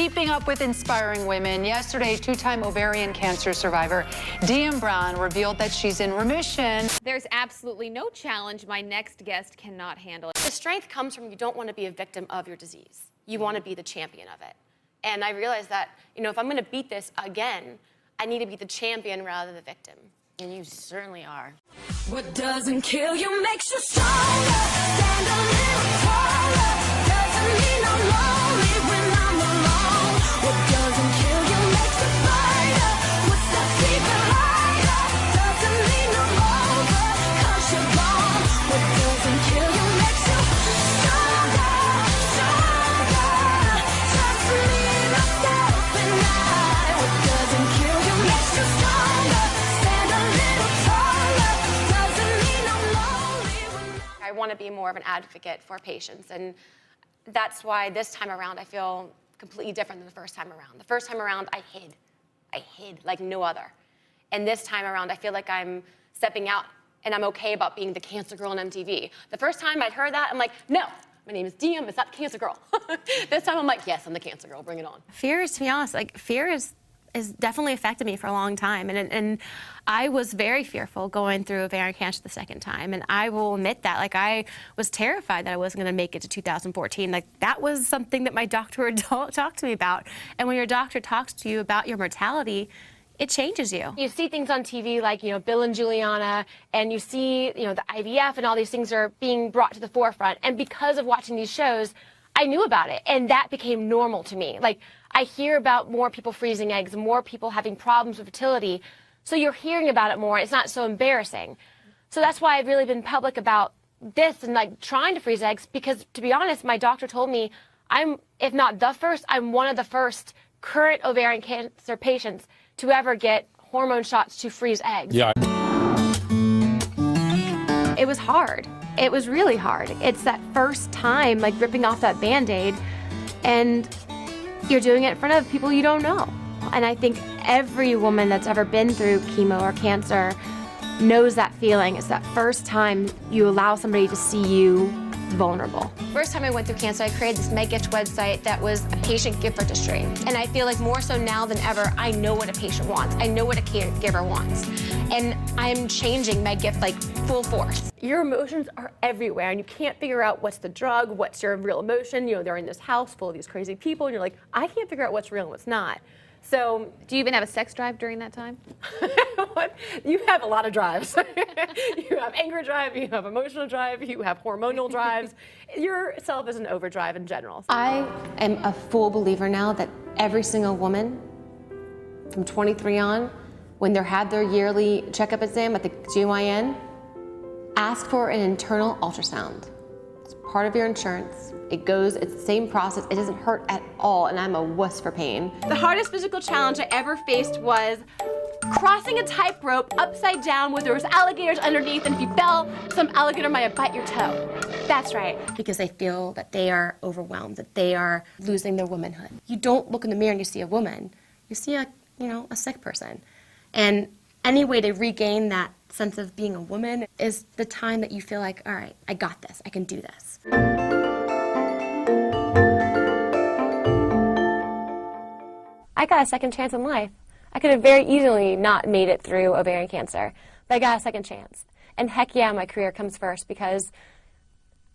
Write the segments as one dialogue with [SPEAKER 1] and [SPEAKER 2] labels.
[SPEAKER 1] keeping up with inspiring women. Yesterday, two-time ovarian cancer survivor Diem revealed that she's in remission.
[SPEAKER 2] There's absolutely no challenge my next guest cannot handle.
[SPEAKER 3] The strength comes from you don't want to be a victim of your disease. You want to be the champion of it. And I realized that, you know, if I'm going to beat this again, I need to be the champion rather than the victim. And you certainly are.
[SPEAKER 4] What doesn't kill you makes you stronger. Stand a little taller. Doesn't mean I'm lonely when I'm alone. What doesn't kill you makes you fighter. What's that secret lighter? Doesn't mean I'm over, 'cause you're gone. What doesn't kill you makes you stronger, stronger. Trust me, myself and I. What doesn't kill you makes you stronger. Stand a little taller. Doesn't mean I'm lonely when
[SPEAKER 3] I want to be more of an advocate for patients, and that's why this time around I feel completely different than the first time around. The first time around I hid like no other. And this time around I feel like I'm stepping out and I'm okay about being the cancer girl on MTV. The first time I'd heard that, I'm like, no, my name is Diem, it's not the cancer girl. This time I'm like, yes, I'm the cancer girl, bring it on.
[SPEAKER 5] Fear is, to be honest, like fear is definitely affected me for a long time. And I was very fearful going through ovarian cancer the second time. And I will admit that, like, I was terrified that I wasn't gonna make it to 2014. Like, that was something that my doctor would talk to me about. And when your doctor talks to you about your mortality, it changes you.
[SPEAKER 3] You see things on TV like, you know, Bill and Juliana, and you see, you know, the IVF and all these things are being brought to the forefront. And because of watching these shows, I knew about it, and that became normal to me. Like, I hear about more people freezing eggs, more people having problems with fertility, so you're hearing about it more. It's not so embarrassing. So that's why I've really been public about this and like trying to freeze eggs, because to be honest, my doctor told me I'm, if not the first, I'm one of the first current ovarian cancer patients to ever get hormone shots to freeze eggs.
[SPEAKER 6] Yeah.
[SPEAKER 5] It was hard. It was really hard. It's that first time, like, ripping off that Band-Aid, and you're doing it in front of people you don't know. And I think every woman that's ever been through chemo or cancer knows that feeling. It's that first time you allow somebody to see you vulnerable.
[SPEAKER 3] First time I went through cancer, I created this MedGift website that was a patient gift registry. And I feel like more so now than ever, I know what a patient wants. I know what a caregiver wants. And I'm changing MedGift like full force.
[SPEAKER 7] Your emotions are everywhere, and you can't figure out what's the drug, what's your real emotion. You know, they're in this house full of these crazy people, and you're like, I can't figure out what's real and what's not. So,
[SPEAKER 2] Do you even have a sex drive during that time?
[SPEAKER 7] you have a lot of drives. You have anger drive, you have emotional drive, you have hormonal drives. Yourself is an overdrive in general.
[SPEAKER 3] I am a full believer now that every single woman from 23 on, when they have their yearly checkup exam at the GYN, ask for an internal ultrasound. It's part of your insurance. It's the same process. It doesn't hurt at all, and I'm a wuss for pain.
[SPEAKER 5] The hardest physical challenge I ever faced was crossing a tightrope upside down where there was alligators underneath, and if you fell, some alligator might have bite your toe. That's right. Because they feel that they are overwhelmed, that they are losing their womanhood. You don't look in the mirror and you see a woman. You see a sick person. And any way to regain that sense of being a woman is the time that you feel like, all right, I got this, I can do this.
[SPEAKER 3] I got a second chance in life. I could have very easily not made it through ovarian cancer, but I got a second chance. And heck yeah, my career comes first, because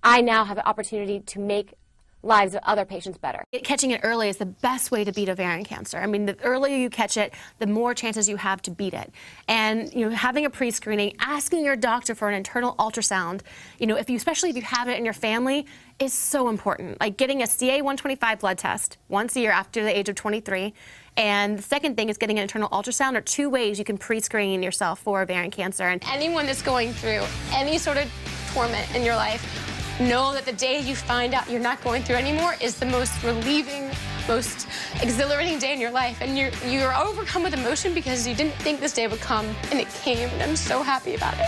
[SPEAKER 3] I now have an opportunity to make lives of other patients better.
[SPEAKER 5] Catching it early is the best way to beat ovarian cancer. I mean, the earlier you catch it, the more chances you have to beat it. And, you know, having a pre-screening, asking your doctor for an internal ultrasound, you know, especially if you have it in your family, is so important. Like getting a CA-125 blood test once a year after the age of 23. And the second thing is getting an internal ultrasound. Are two ways you can pre-screen yourself for ovarian cancer. And
[SPEAKER 3] anyone that's going through any sort of torment in your life, know that the day you find out you're not going through anymore is the most relieving, most exhilarating day in your life. And you're overcome with emotion because you didn't think this day would come, and it came, and I'm so happy about it.